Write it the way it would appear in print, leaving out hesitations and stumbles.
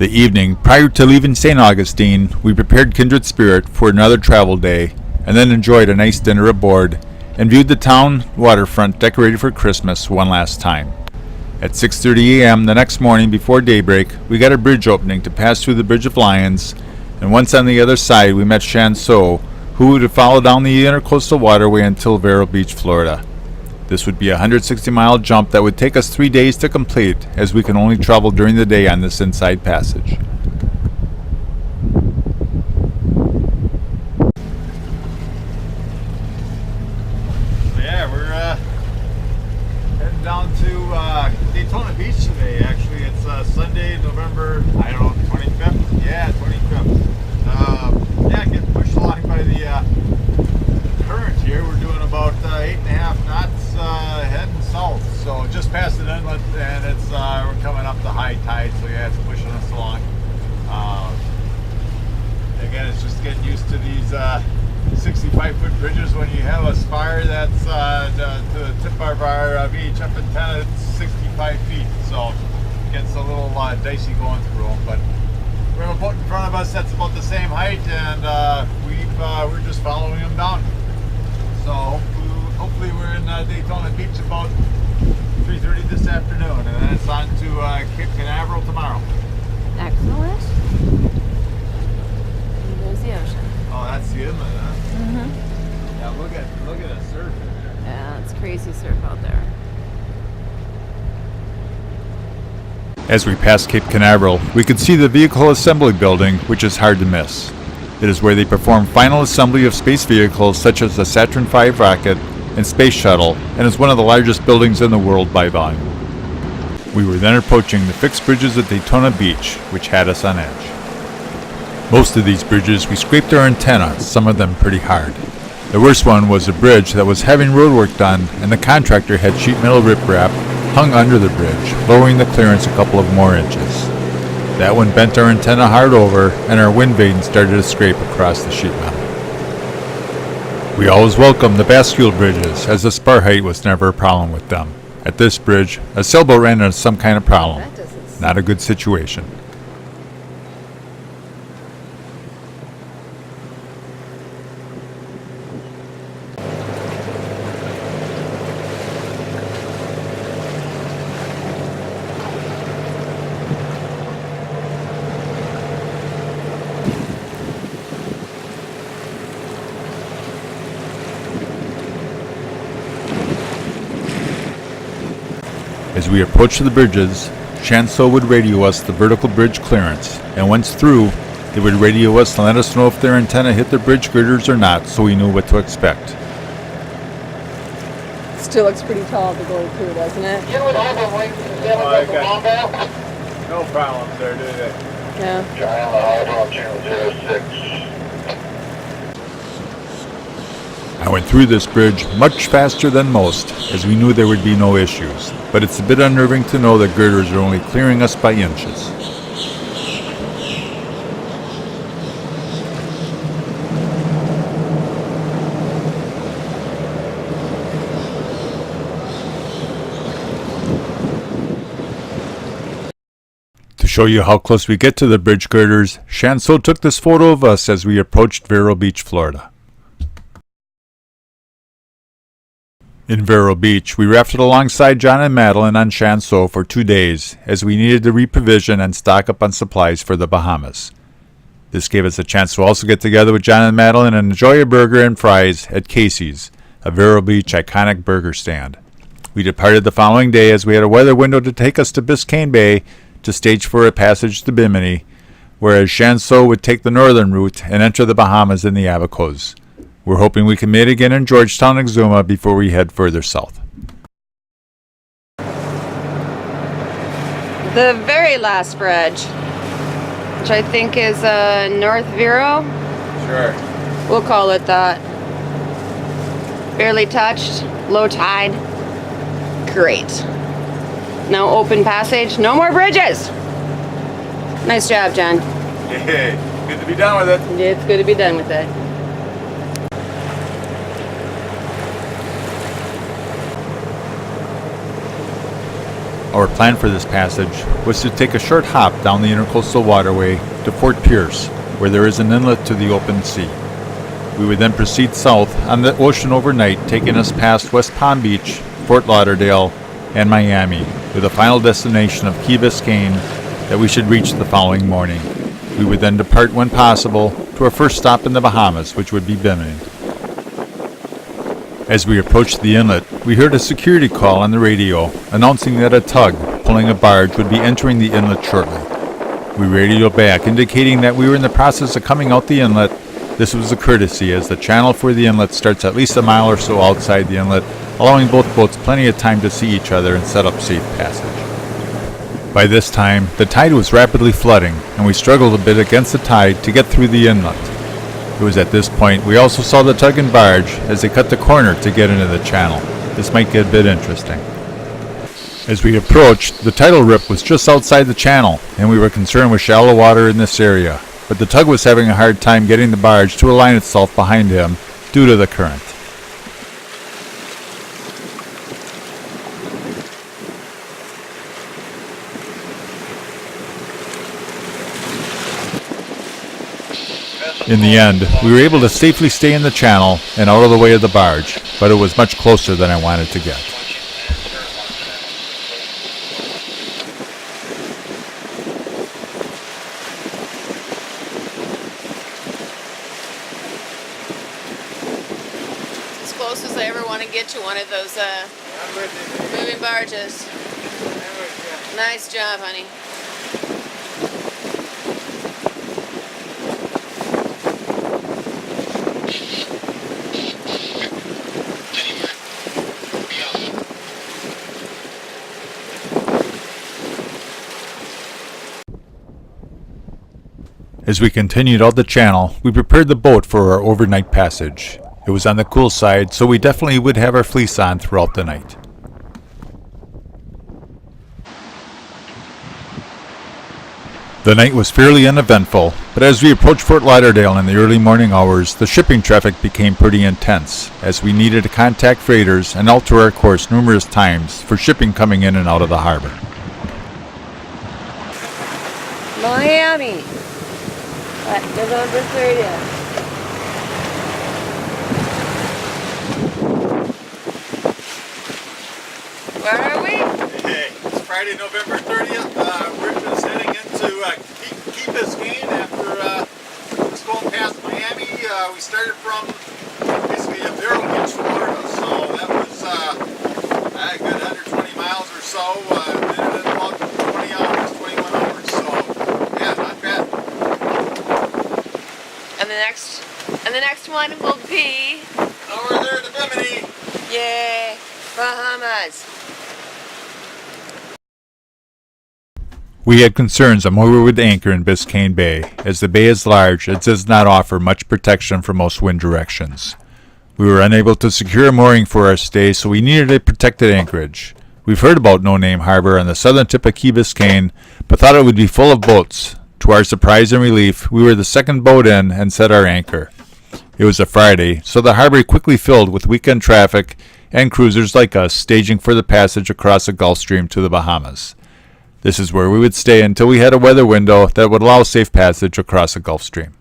The evening prior to leaving St. Augustine, we prepared kindred spirit for another travel day, and then enjoyed a nice dinner aboard, and viewed the town waterfront decorated for Christmas one last time. At 6:30 a.m. the next morning before daybreak, we got a bridge opening to pass through the Bridge of Lions, and once on the other side we met Chanceaux, who would follow down the Intercoastal Waterway until Vero Beach, Florida. This would be a 160-mile jump that would take us 3 days to complete, as we can only travel during the day on this inside passage. Yeah, we're heading down to Daytona Beach today. Actually, it's Sunday, November, 25th? Yeah, 25th. Yeah, getting pushed along by the current here. We're doing about 8.5 knots heading south, so just past the inlet, and it's we're coming up to high tide, so yeah, it's pushing us along. Again, it's just getting used to these 65-foot bridges. When you have a spire that's to the tip of our VHF antenna, it's 65 feet, so it gets a little dicey going through them, but we have a boat in front of us that's about the same height, and we're just following them down. So hopefully we're in Daytona Beach about 3:30 this afternoon, and then it's on to Cape Canaveral tomorrow. Excellent. And there's the ocean. Oh, that's the inlet, huh? Mm-hmm. Yeah, look at the surf in there. Yeah, it's crazy surf out there. As we passed Cape Canaveral, we could see the Vehicle Assembly Building, which is hard to miss. It is where they perform final assembly of space vehicles such as the Saturn V rocket and Space Shuttle, and is one of the largest buildings in the world by volume. We were then approaching the fixed bridges at Daytona Beach, which had us on edge. Most of these bridges we scraped our antenna, some of them pretty hard. The worst one was a bridge that was having roadwork done, and the contractor had sheet metal riprap hung under the bridge, lowering the clearance a couple of more inches. That one bent our antenna hard over, and our wind vane started to scrape across the sheet metal. We always welcome the bascule bridges, as the spar height was never a problem with them. At this bridge, a sailboat ran into some kind of problem. Not a good situation. As we approached the bridges, Chanceaux would radio us the vertical bridge clearance, and once through, they would radio us and let us know if their antenna hit the bridge girders or not, so we knew what to expect. Still looks pretty tall to go through, doesn't it? No problems there, do they? Yeah. I went through this bridge much faster than most, as we knew there would be no issues, but it's a bit unnerving to know that girders are only clearing us by inches. To show you how close we get to the bridge girders, Chanceaux took this photo of us as we approached Vero Beach, Florida. In Vero Beach, we rafted alongside John and Madeline on Chanceaux for 2 days, as we needed to reprovision and stock up on supplies for the Bahamas. This gave us a chance to also get together with John and Madeline and enjoy a burger and fries at Casey's, a Vero Beach iconic burger stand. We departed the following day as we had a weather window to take us to Biscayne Bay to stage for a passage to Bimini, whereas Chanceaux would take the northern route and enter the Bahamas in the Abacos. We're hoping we can meet again in Georgetown, Exuma before we head further south. The very last bridge, which I think is North Vero. Sure. We'll call it that. Barely touched, low tide. Great. Now open passage, no more bridges. Nice job, John. Yay. Good to be done with it. It's good to be done with it. Our plan for this passage was to take a short hop down the Intercoastal Waterway to Fort Pierce, where there is an inlet to the open sea. We would then proceed south on the ocean overnight, taking us past West Palm Beach, Fort Lauderdale, and Miami, with a final destination of Key Biscayne that we should reach the following morning. We would then depart when possible to our first stop in the Bahamas, which would be Bimini. As we approached the inlet, we heard a security call on the radio announcing that a tug pulling a barge would be entering the inlet shortly. We radioed back, indicating that we were in the process of coming out the inlet. This was a courtesy, as the channel for the inlet starts at least a mile or so outside the inlet, allowing both boats plenty of time to see each other and set up safe passage. By this time, the tide was rapidly flooding, and we struggled a bit against the tide to get through the inlet. It was at this point we also saw the tug and barge as they cut the corner to get into the channel. This might get a bit interesting. As we approached, the tidal rip was just outside the channel, and we were concerned with shallow water in this area, but the tug was having a hard time getting the barge to align itself behind him due to the current. In the end, we were able to safely stay in the channel and out of the way of the barge, but it was much closer than I wanted to get. As close as I ever want to get to one of those moving barges. Nice job, honey. As we continued out the channel, we prepared the boat for our overnight passage. It was on the cool side, so we definitely would have our fleece on throughout the night. The night was fairly uneventful, but as we approached Fort Lauderdale in the early morning hours, the shipping traffic became pretty intense, as we needed to contact freighters and alter our course numerous times for shipping coming in and out of the harbor. Miami. What? November 30th. Where are we? Hey, it's Friday, November 30th. We're just heading into Key Biscayne after just going past Miami. We started from basically a Vero Beach, Florida, so that was a good 120 miles or so. Did it in about 20 hours, 21 hours, so yeah, not bad. And the next one will be Over there to Bimini. yay, Bahamas. We had concerns on where we would anchor in Biscayne Bay. As the bay is large, it does not offer much protection from most wind directions. We were unable to secure a mooring for our stay, so we needed a protected anchorage. We've heard about No Name Harbor on the southern tip of Key Biscayne, but thought it would be full of boats. To our surprise and relief, we were the second boat in and set our anchor. It was a Friday, so the harbor quickly filled with weekend traffic and cruisers like us staging for the passage across the Gulf Stream to the Bahamas. This is where we would stay until we had a weather window that would allow safe passage across the Gulf Stream.